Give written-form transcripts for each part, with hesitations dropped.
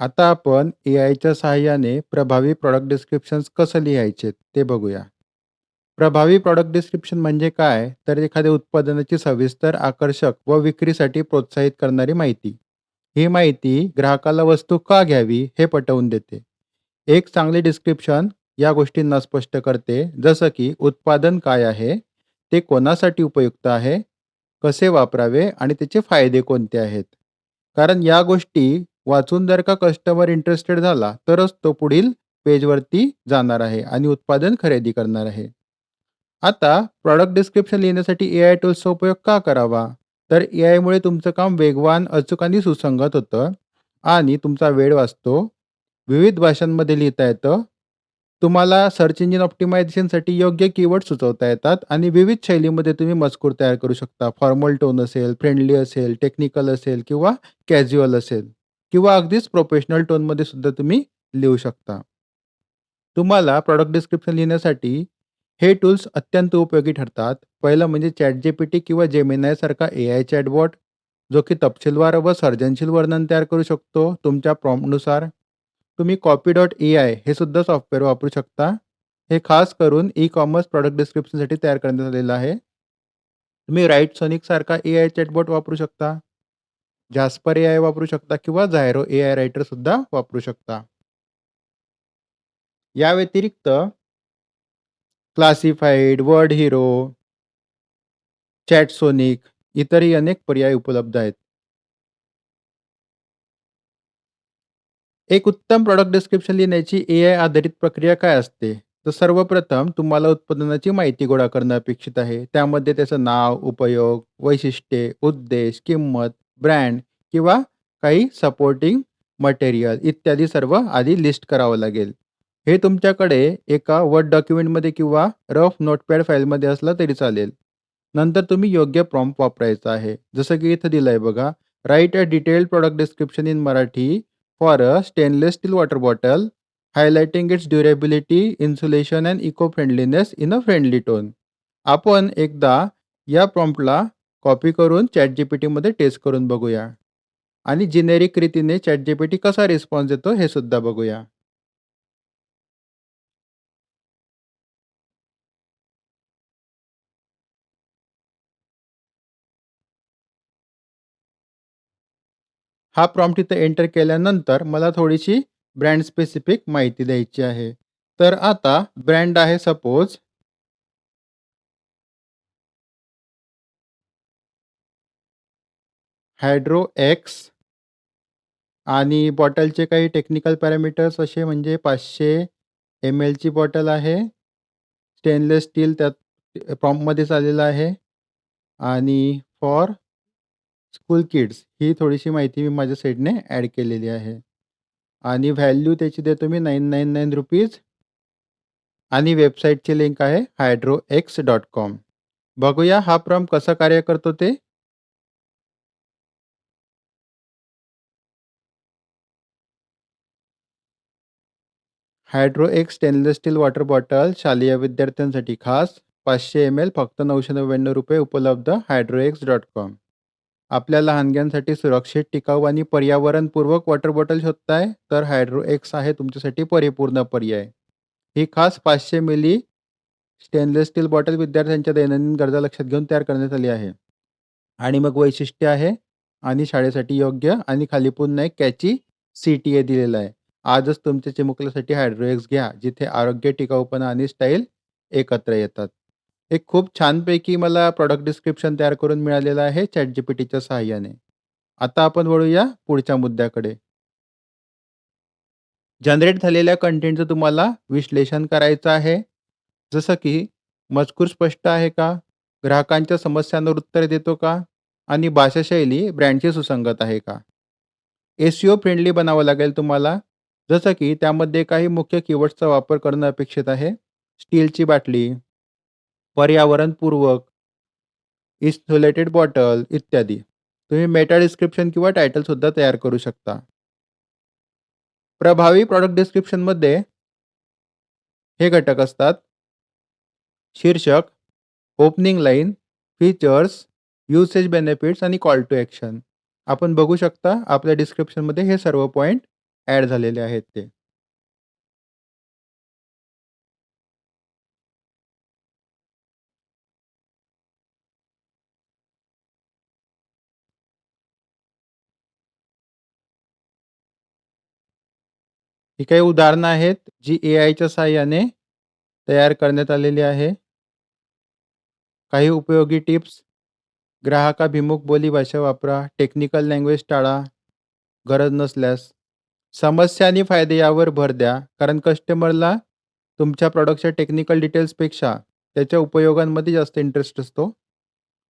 आता आपण एआयच्या सहाय्याने प्रभावी प्रॉडक्ट डिस्क्रिप्शन्स कसं लिहायचे ते बघूया. प्रभावी प्रॉडक्ट डिस्क्रिप्शन म्हणजे काय? तर एखाद्या उत्पादनाची सविस्तर, आकर्षक व विक्रीसाठी प्रोत्साहित करणारी माहिती. ही माहिती ग्राहकाला वस्तू का घ्यावी हे पटवून देते. एक चांगले डिस्क्रिप्शन या गोष्टींना स्पष्ट करते, जसं की उत्पादन काय आहे, ते कोणासाठी उपयुक्त आहे, कसे वापरावे आणि त्याचे फायदे कोणते आहेत. कारण या गोष्टी वाचून जर का कस्टमर इंटरेस्टेड झाला, तरच तो पुढील पेजवरती जाणार आहे आणि उत्पादन खरेदी करणार आहे. आता प्रॉडक्ट डिस्क्रिप्शन लिहिण्यासाठी एआय टूल्सचा उपयोग का करावा? तर एआयमुळे तुमचं काम वेगवान, अचूक आणि सुसंगत होतं आणि तुमचा वेळ वाचतो. विविध भाषांमध्ये लिहिता येतं. तुम्हाला सर्च इंजिन ऑप्टिमायझेशनसाठी योग्य कीवर्ड सुचवता येतात आणि विविध शैलीमध्ये तुम्ही मजकूर तयार करू शकता. फॉर्मल टोन असेल, फ्रेंडली असेल, टेक्निकल असेल किंवा कॅज्युअल असेल किंवा अगदीच प्रोफेशनल टोनमध्ये सुद्धा तुम्ही लिहू शकता. तुम्हाला प्रॉडक्ट डिस्क्रिप्शन लिहिण्यासाठी हे टूल्स अत्यंत उपयोगी ठरतात. पहिलं म्हणजे ChatGPT किंवा Gemini सारखा एआय चॅटबॉट, जो की तपशीलवार व सर्जनशील वर्णन तयार करू शकतो तुमच्या प्रॉम्प्टनुसार. तुम्ही Copy.ai हे सुद्धा सॉफ्टवेअर वापरू शकता. हे खास करून ई-कॉमर्स प्रॉडक्ट डिस्क्रिप्शनसाठी तयार करण्यात आलेलं आहे. तुम्ही Write सारखा एआय चॅटबॉट वापरू शकता. Jasper एआय वापरू शकता किंवा Zyro एआय रायटर सुद्धा वापरू शकता. या व्यतिरिक्त क्लासिफाईड, वर्ड हिरो, चॅटसोनिक इतरही अनेक पर्याय उपलब्ध आहेत. एक उत्तम प्रॉडक्ट डिस्क्रिप्शन लिहिण्याची एआय आधारित प्रक्रिया काय असते? तर सर्वप्रथम तुम्हाला उत्पादनाची माहिती गोळा करणं अपेक्षित आहे. त्यामध्ये त्याचं नाव, उपयोग, वैशिष्ट्ये, उद्देश, किंमत, ब्रँड किंवा काही सपोर्टिंग मटेरियल इत्यादी सर्व आधी लिस्ट करावं लागेल. हे तुमच्याकडे एका वर्ड डॉक्युमेंटमध्ये किंवा रफ नोटपॅड फाईलमध्ये असलं तरी चालेल. नंतर तुम्ही योग्य प्रॉम्प्ट वापरायचा आहे. जसं की इथं दिलंय बघा, write a detailed product description in Marathi for a stainless steel water bottle, highlighting its durability, insulation and eco friendliness in a friendly tone. आपण एकदा या प्रॉम्प्टला कॉपी करून ChatGPTमध्ये टेस्ट करून बघूया आणि जेनेरिक रीतीने ChatGPT कसा रिस्पॉन्स देतो हे सुद्धा बघूया. हा प्रॉम्प्ट इथे एंटर केल्यानंतर मला थोडीशी ब्रँड स्पेसिफिक माहिती द्यायची आहे. तर आता ब्रँड आहे सपोज हायड्रो एक्स आणि बॉटलचे काही टेक्निकल पॅरामीटर्स असे म्हणजे 500 एम-एलची बॉटल आहे. स्टेनलेस स्टील त्यात प्रॉम्प्टमध्येच आलेलं आहे आणि फॉर स्कूल किड्स ही थोडीशी माहिती मी माझ्या साईडने ॲड केलेली आहे आणि व्हॅल्यू त्याची देतो मी ₹999 आणि वेबसाईटची लिंक आहे hydrox.com. बघूया हा प्रॉम्प्ट कसा कार्य करतो ते. हायड्रो एक स्टेनलेस स्टील वॉटर बॉटल शालेय विद्यार्थ्यांसाठी खास 500 एम एल फक्त ₹999 उपलब्ध hydrox.com. आपल्या लहानग्यांसाठी सुरक्षित, टिकाऊ आणि पर्यावरणपूर्वक वॉटर बॉटल शोधताय तर हायड्रो एक्स आहे तुमच्यासाठी परिपूर्ण पर्याय. ही खास 500 मिली स्टेनलेस स्टील बॉटल विद्यार्थ्यांच्या दैनंदिन गरजा लक्षात घेऊन तयार करण्यात आली आहे. आणि मग वैशिष्ट्य आहे आणि शाळेसाठी योग्य आणि खाली पुन्हा एक कॅची CTA दिलेला आहे. आजच तुमच्या चिमुकल्यासाठी हायड्रोएक्स घ्या, जिथे आरोग्य, टिकाऊपणा आणि स्टाईल एकत्र येतात. एक खूप छानपैकी मला प्रॉडक्ट डिस्क्रिप्शन तयार करून मिळालेलं आहे ChatGPTच्या सहाय्याने. आता आपण वळूया पुढच्या मुद्द्याकडे. जनरेट झालेल्या कंटेंटचं तुम्हाला विश्लेषण करायचं आहे. जसं की मजकूर स्पष्ट आहे का? ग्राहकांच्या समस्यांवर उत्तर देतो का? आणि भाषाशैली ब्रँडची सुसंगत आहे का? SEO फ्रेंडली बनावं लागेल तुम्हाला. जसं की त्यामध्ये काही मुख्य कीवर्ड्सचा वापर करणं अपेक्षित आहे. स्टीलची बाटली, पर्यावरणपूर्वक, इन्सुलेटेड बॉटल इत्यादी. तुम्ही मेटा डिस्क्रिप्शन किंवा टायटल सुद्धा तयार करू शकता. प्रभावी प्रॉडक्ट डिस्क्रिप्शनमध्ये हे घटक असतात: शीर्षक, opening line, features, usage benefits आणि कॉल टू ॲक्शन. आपण बघू शकता आपल्या डिस्क्रिप्शनमध्ये हे सर्व पॉइंट ॲड झालेले आहेत ते. ही काही उदाहरणं आहेत, जी एआयच्या सहाय्याने तयार करण्यात आलेली आहे. काही उपयोगी टिप्स: ग्राहकाभिमुख बोलीभाषा वापरा, टेक्निकल लँग्वेज टाळा गरज नसल्यास. समस्या आणि फायदे यावर भर द्या, कारण कस्टमरला तुमच्या प्रॉडक्टच्या टेक्निकल डिटेल्सपेक्षा त्याच्या उपयोगांमध्ये जास्त इंटरेस्ट असतो.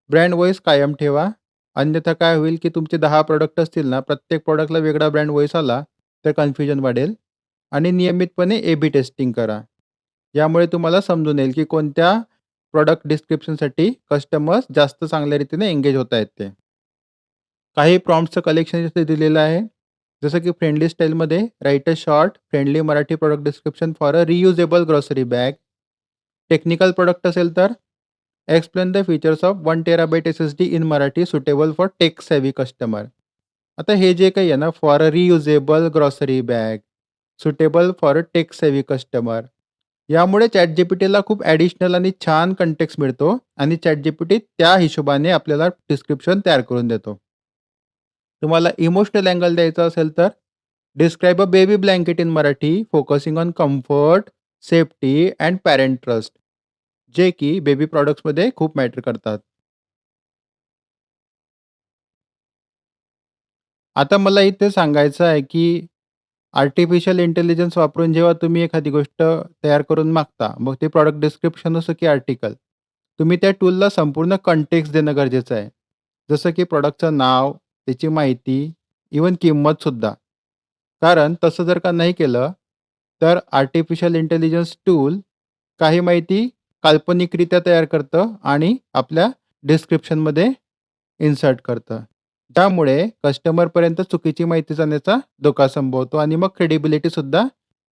ब्रँड व्हॉईस कायम ठेवा. अन्यथा काय होईल, की तुमचे 10 प्रॉडक्ट असतील ना, प्रत्येक प्रॉडक्टला वेगळा ब्रँड व्हॉईस आला, तर कन्फ्युजन वाढेल. आणि नियमितपणे ए-बी टेस्टिंग करा. यामुळे तुम्हाला समजून येईल, की कोणत्या प्रॉडक्ट डिस्क्रिप्शनसाठी कस्टमर्स जास्त चांगल्या रीतीने एंगेज होत आहेत ते. काही प्रॉम्प्ट्सचं कलेक्शन इथे दिलेलं आहे. जसं की फ्रेंडली स्टाईलमध्ये write a short friendly Marathi product description for a reusable grocery bag. Technical product असेल तर explain the features of 1 terabyte SSD in Marathi suitable for tech savvy customer. आता हे जे काही आहे ना, for a reusable grocery bag, suitable for a tech savvy customer. यामुळे ChatGPTला खूप ॲडिशनल आणि छान कंटेक्स्ट मिळतो आणि ChatGPT त्या हिशोबाने आपल्याला डिस्क्रिप्शन तयार करून देतो. तुम्हाला इमोशनल अँगल द्यायचा असेल तर describe a baby blanket in Marathi focusing on comfort, safety and parent trust, जे की बेबी प्रॉडक्ट्समध्ये खूप मॅटर करतात. आता मला इथे सांगायचं आहे, की आर्टिफिशियल इंटेलिजन्स वापरून जेव्हा तुम्ही एखादी गोष्ट तयार करून मागता, मग ते प्रॉडक्ट डिस्क्रिप्शन असो की आर्टिकल, तुम्ही त्या टूलला संपूर्ण कंटेक्स्ट देणं गरजेचं आहे. जसं की प्रॉडक्टचं नाव, त्याची माहिती, इव्हन किंमतसुद्धा. कारण तसं जर का नाही केलं, तर आर्टिफिशियल इंटेलिजन्स टूल काही माहिती काल्पनिकरित्या तयार करतं आणि आपल्या डिस्क्रिप्शनमध्ये इन्सर्ट करतं. त्यामुळे कस्टमरपर्यंत चुकीची माहिती जाण्याचा धोका संभवतो आणि मग क्रेडिबिलिटीसुद्धा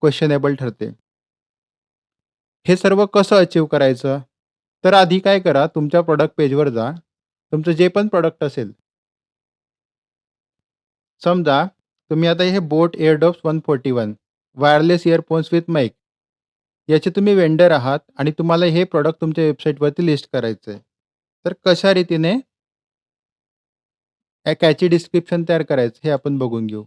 क्वेशनेबल ठरते. हे सर्व कसं अचीव्ह करायचं? तर आधी काय करा, तुमच्या प्रॉडक्ट पेजवर जा. तुमचं जे पण प्रॉडक्ट असेल, समजा तुम्ही आता हे बोट एअरडॉप्स 141 वायरलेस इयरफोन्स विथ माईक याचे तुम्ही वेंडर आहात आणि तुम्हाला हे प्रॉडक्ट तुमच्या वेबसाईटवरती लिस्ट करायचं आहे. तर कशा रीतीने कॅची डिस्क्रिप्शन तयार करायचं हे आपण बघून घेऊ.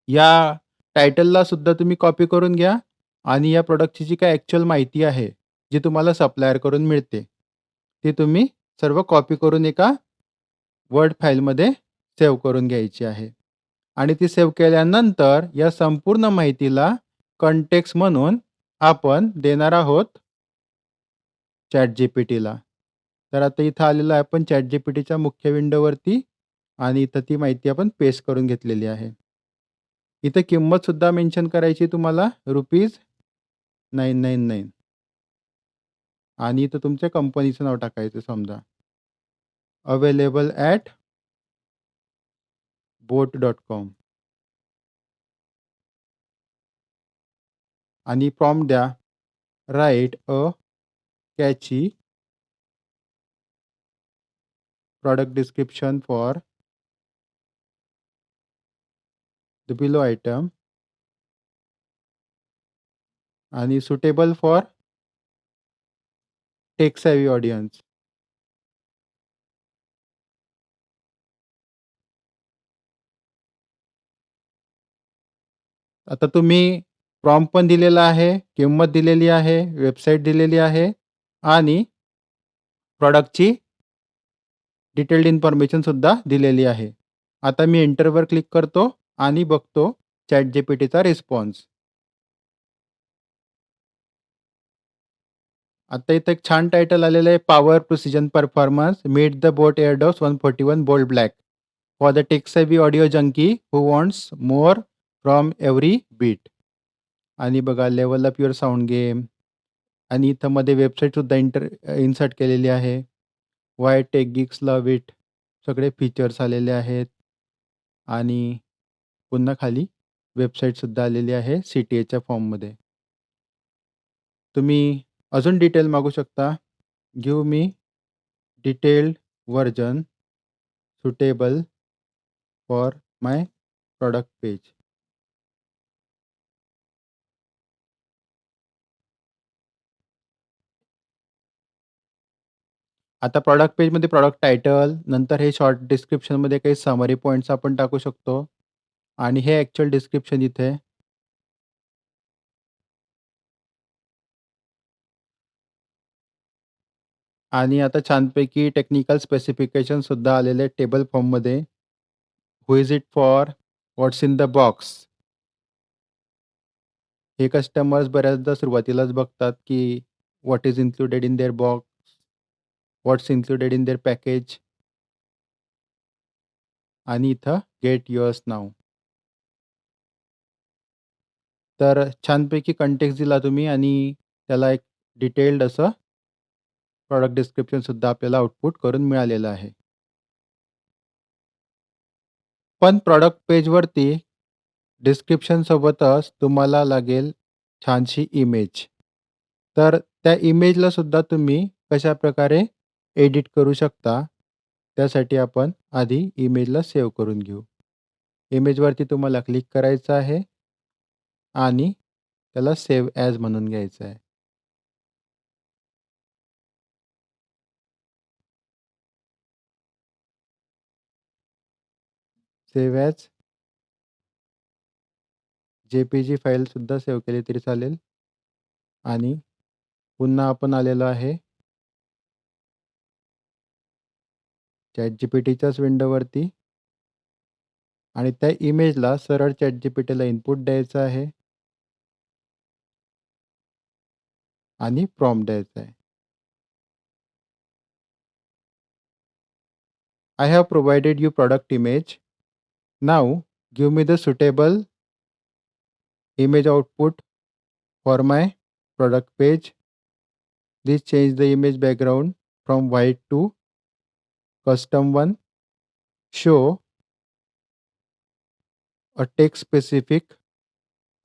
या टायटलला सुद्धा तुम्ही कॉपी करून घ्या आणि या प्रॉडक्टची जी काही ॲक्चुअल माहिती आहे, जी तुम्हाला सप्लायरकडून मिळते, ती तुम्ही सर्व कॉपी करून एका वर्ड फाईलमध्ये सेव्ह करून घ्यायची आहे. आणि ती सेव्ह केल्यानंतर या संपूर्ण माहितीला कंटेक्स्ट म्हणून आपण देणार आहोत ChatGPTला. तर आता इथं आलेलो आहे आपण ChatGPTच्या मुख्य विंडोवरती आणि इथं ती माहिती आपण पेस्ट करून घेतलेली आहे. इथं किंमतसुद्धा मेन्शन करायची तुम्हाला ₹999 आणि इथं तुमच्या कंपनीचं नाव टाकायचं समजा. अवेलेबल ॲट boat.com आणि प्रॉम्प्ट द्या, write a catchy product description for the below item आणि suitable for tech savvy audience. आता तुम्ही प्रॉम्प्ट पण दिलेला आहे, किंमत दिलेली आहे, वेबसाईट दिलेली आहे आणि प्रॉडक्टची डिटेल्ड इन्फॉर्मेशनसुद्धा दिलेली आहे. आता मी एंटरवर क्लिक करतो आणि बघतो ChatGPTचा रिस्पॉन्स. आता इथं एक छान टायटल आलेलं आहे, power precision performance meet the Boat Airdopes 141 bold black for the tech savvy audio junkie who wants more from every beat. आणि बघा level up your sound game आणि इथं मध्ये वेबसाईटसुद्धा इन्सर्ट केलेली आहे. Why tech geeks love it, सगळे features आलेले आहेत आणि पुन्हा खाली वेबसाईटसुद्धा आलेली आहे CTAच्या फॉर्ममध्ये. तुम्ही अजून डिटेल मागू शकता. Give me detailed version suitable for my product page. आता प्रॉडक्ट पेजमध्ये प्रॉडक्ट टायटल, नंतर हे शॉर्ट डिस्क्रिप्शनमध्ये काही समरी पॉइंट्स आपण टाकू शकतो आणि हे ॲक्चुअल डिस्क्रिप्शन इथे आणि आता छानपैकी टेक्निकल स्पेसिफिकेशनसुद्धा आलेले आहेत टेबल फॉर्ममध्ये. Who is it for? What's in the box? हे कस्टमर्स बऱ्याचदा सुरुवातीलाच बघतात, की what is included in their box? What's included in their package? आणि इथं गेट युअर्स नाऊ. तर छानपैकी कंटेक्स्ट दिला तुम्ही आणि त्याला एक डिटेल्ड असं प्रॉडक्ट डिस्क्रिप्शनसुद्धा आपल्याला आउटपुट करून मिळालेलं आहे. पण प्रॉडक्ट पेजवरती डिस्क्रिप्शनसोबतच तुम्हाला लागेल छानशी इमेज. तर त्या इमेजला सुद्धा तुम्ही कशाप्रकारे एडिट करू शकता, त्यासाठी आपण आधी इमेजला सेव्ह करून घेऊ. इमेजवरती तुम्हाला क्लिक करायचं आहे आणि त्याला सेव्ह ॲज म्हणून घ्यायचं आहे. सेव्ह ॲज जे-पी-जी फाईलसुद्धा सेव्ह केली तरी चालेल आणि पुन्हा आपण आलेलो आहे ChatGPTच्याच विंडोवरती आणि त्या इमेजला सरळ ChatGPTला इनपुट द्यायचं आहे आणि प्रॉम्प्ट द्यायचा आहे. I have provided you product image. Now give me the suitable image output for my product page. Please change the image background from white to custom one. Show a text specific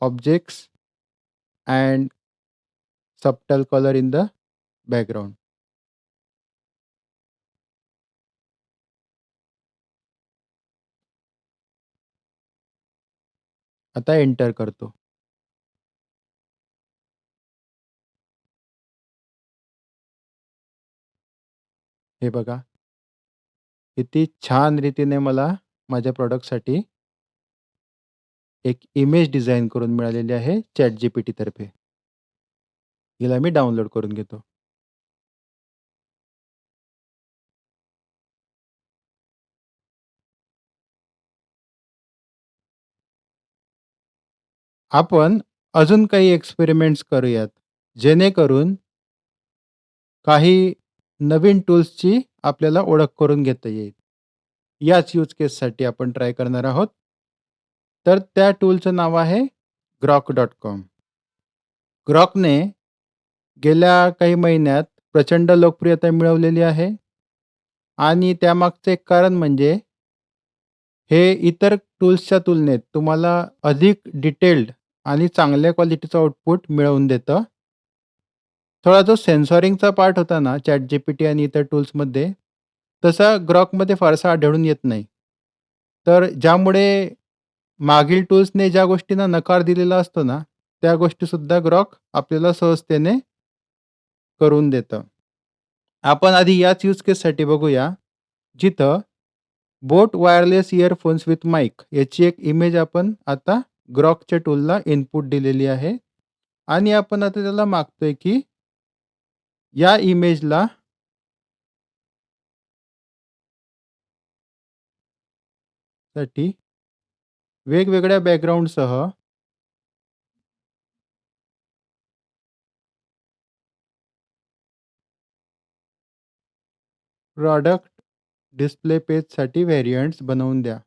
objects and subtle color in the background. आता enter करतो. हे बघा, किती छान रीतीने मला माझ्या प्रॉडक्टसाठी एक इमेज डिझाइन करून मिळालेली आहे ChatGPT तर्फे. हिला मी डाउनलोड करून घेतो. आपण अजून काही एक्सपेरिमेंट्स करूयात, जेणेकरून काही नवीन टूल्सची आपल्याला ओळख करून घेता येईल. याच यूज केससाठी आपण ट्राय करणार आहोत. तर त्या टूलचं नाव आहे grok.com. ग्रॉकने गेल्या काही महिन्यात प्रचंड लोकप्रियता मिळवलेली आहे आणि त्यामागचं एक कारण म्हणजे हे इतर टूल्सच्या तुलनेत तुम्हाला अधिक डिटेल्ड आणि चांगल्या क्वालिटीचं आउटपुट मिळवून देतं. थोडा जो सेन्सॉरिंगचा पार्ट होता ना ChatGPT आणि इतर टूल्समध्ये, तसा ग्रॉकमध्ये फारसा आढळून येत नाही. तर ज्यामुळे मागील टूल्सने ज्या गोष्टींना नकार दिलेला असतो ना, त्या गोष्टीसुद्धा ग्रॉक आपल्याला सहजतेने करून देतं. आपण आधी याच यूज केससाठी बघूया, जिथं बोट वायरलेस इयरफोन्स विथ माईक याची एक इमेज आपण आता ग्रॉकच्या टूलला इनपुट दिलेली आहे आणि आपण आता त्याला मागतोय, की या इमेजला साठी वेगवेगळ्या बॅकग्राऊंडसह प्रॉडक्ट डिस्प्ले पेजसाठी व्हेरियंट्स बनवून द्या.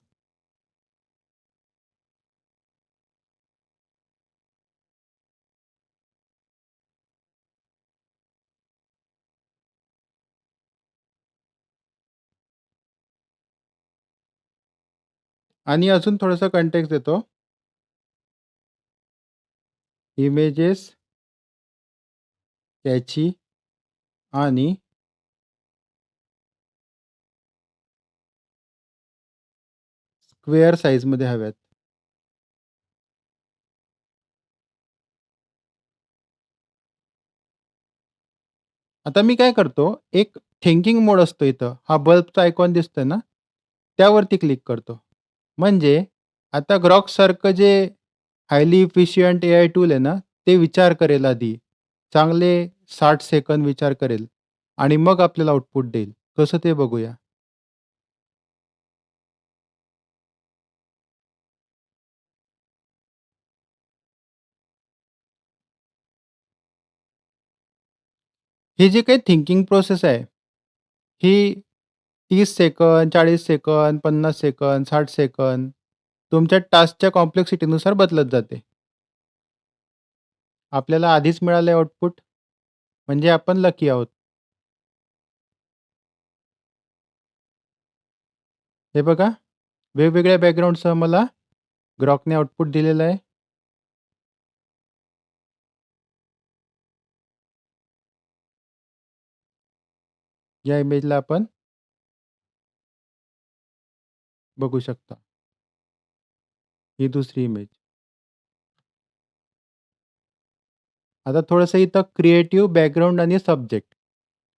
आणि अजून थोडंसं कंटेक्स्ट देतो. इमेजेस कॅची आणि स्क्वेअर साइजमध्ये हव्यात. आता मी काय करतो, एक थिंकिंग मोड असतो इथं. हा बल्बचा आयकॉन दिसतोय ना, त्यावरती क्लिक करतो. म्हणजे आता ग्रॉकसारखं जे हायली इफिशियंट एआय टूल आहे ना, ते विचार करेल आधी. चांगले 60 सेकंद विचार करेल आणि मग आपल्याला आउटपुट देईल. कसं ते बघूया. ही जी काही थिंकिंग प्रोसेस आहे, ही 30 सेकंद, 40 सेकंद, 50 सेकंद, 60 सेकंद तुमच्या टास्कच्या कॉम्प्लेक्सिटीनुसार बदलत जाते. आपल्याला आधीच मिळालंय आउटपुट म्हणजे आपण लकी आहोत. हे बघा, वेगवेगळ्या बॅकग्राऊंडसह मला ग्रॉकने आउटपुट दिलेलं आहे. या इमेजला आपण बघू शकता. ही दुसरी इमेज. आता थोडंसं इथं क्रिएटिव्ह बॅकग्राऊंड आणि सब्जेक्ट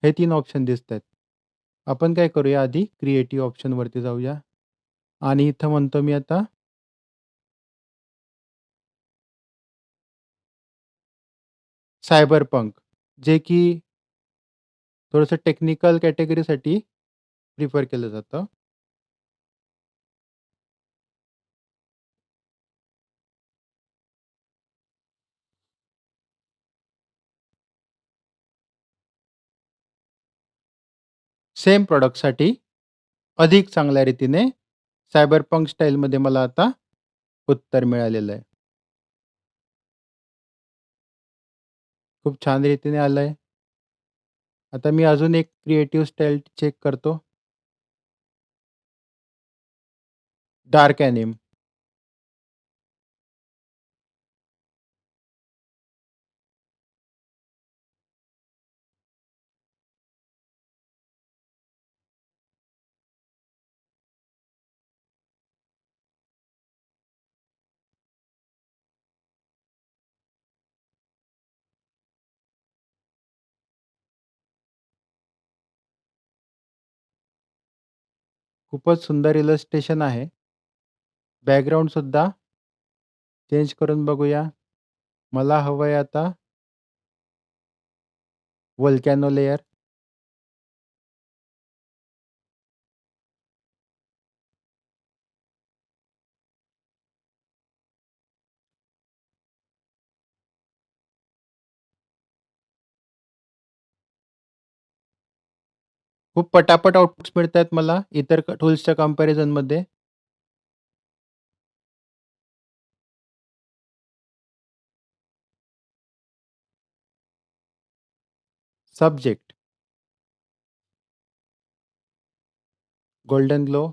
हे 3 ऑप्शन दिसतायत. आपण काय करूया आधी क्रिएटिव्ह ऑप्शनवरती जाऊया आणि इथं म्हणतो मी आता सायबरपंक जे की थोडंसं टेक्निकल कॅटेगरीसाठी प्रिफर केलं जातं. सेम प्रॉडक्टसाठी अधिक चांगल्या रीतीने सायबरपंक स्टाईलमध्ये मला आता उत्तर मिळालेलं आहे. खूप छान रीतीने आलंय. आता मी अजून एक क्रिएटिव्ह स्टाईल चेक करतो. डार्क ॲनिम. खूपच सुंदर इलस्ट्रेशन आहे. बॅकग्राऊंडसुद्धा चेंज करून बघूया. मला हवंय आता व्होल्कॅनो लेयर. खूप पटापट आउटपुट्स मिळतायत मला इतर टूल्सच्या कंपॅरिझनमध्ये. Subject, golden glow.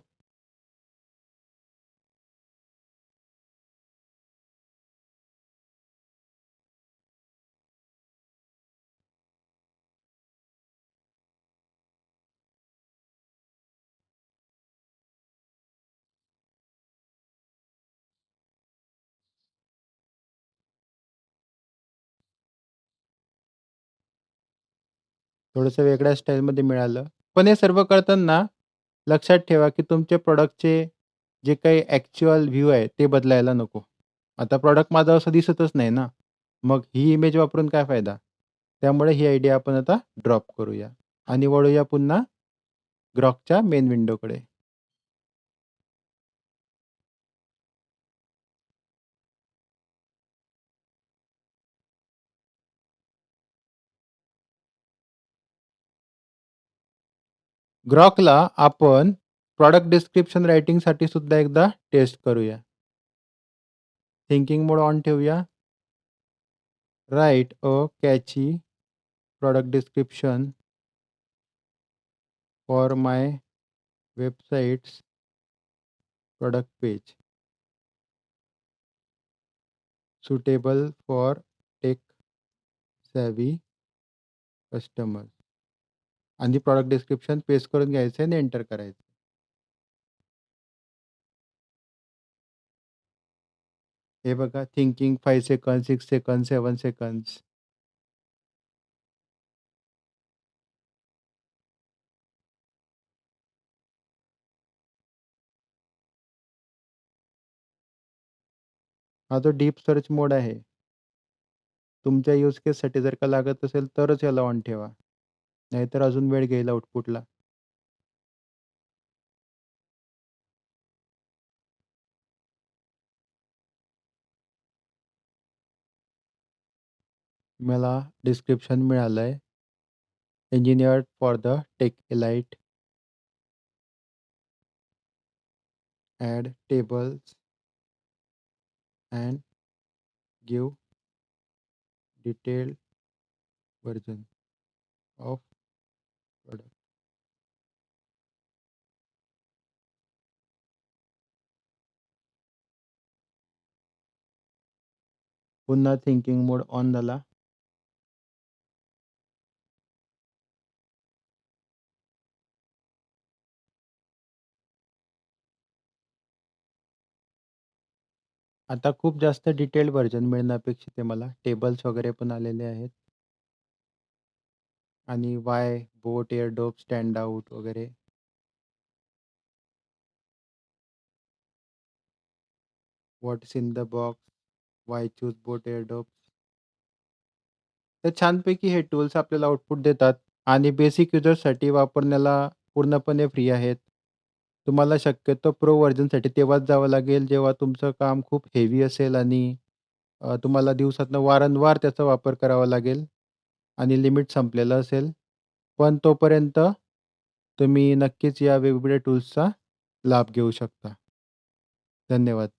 थोडंसं वेगळ्या स्टाईलमध्ये मिळालं. पण हे सर्व करताना लक्षात ठेवा, की तुमच्या प्रॉडक्टचे जे काही ॲक्चुअल व्ह्यू आहे ते बदलायला नको. आता प्रॉडक्ट माझं असं दिसतच नाही ना, मग ही इमेज वापरून काय फायदा? त्यामुळे ही आयडिया आपण आता ड्रॉप करूया आणि वळूया पुन्हा ग्रॉकच्या मेन विंडोकडे. ग्रॉकला आपण प्रॉडक्ट डिस्क्रिप्शन रायटिंगसाठी सुद्धा एकदा टेस्ट करूया. थिंकिंग मोड ऑन ठेवूया. Write a catchy product description for my website's product page suitable for tech savvy customer आणि प्रॉडक्ट डिस्क्रिप्शन पेस्ट करून घ्यायचं आहे आणि एंटर करायचं. हे बघा थिंकिंग 5 सेकंड्स, 6 सेकंड्स, 7 सेकंड्स. हा जो डीप सर्च मोड आहे, तुमच्या यूज केससाठी जर का लागत असेल तरच याला ऑन ठेवा. नाहीतर अजून वेळ घेईल आउटपुटला. मला डिस्क्रिप्शन मिळालंय. Engineered for the tech elite, add tables and give detailed version of product. पुन्हा थिंकिंग मोड ऑन झाला. आता खूप जास्त डिटेल्ड व्हर्जन मिळणं अपेक्षित आहे मला. टेबल्स वगैरे पण आलेले आहेत आणि why Boat Airdope stand out वगैरे. What's in the box, why choose Boat Airdopes. तर छानपैकी हे टूल्स आपल्याला आउटपुट देतात आणि बेसिक युजर्ससाठी वापरण्याला पूर्णपणे फ्री आहेत. तुम्हाला शक्यतो प्रो व्हर्जनसाठी तेव्हाच जावं लागेल जेव्हा तुमचं काम खूप हेवी असेल आणि तुम्हाला दिवसातनं वारंवार त्याचा वापर करावा लागेल आणि लिमिट संपलेलं असेल. पण तोपर्यंत तुम्ही नक्कीच या वेगवेगळ्या टूल्सचा लाभ घेऊ शकता. धन्यवाद.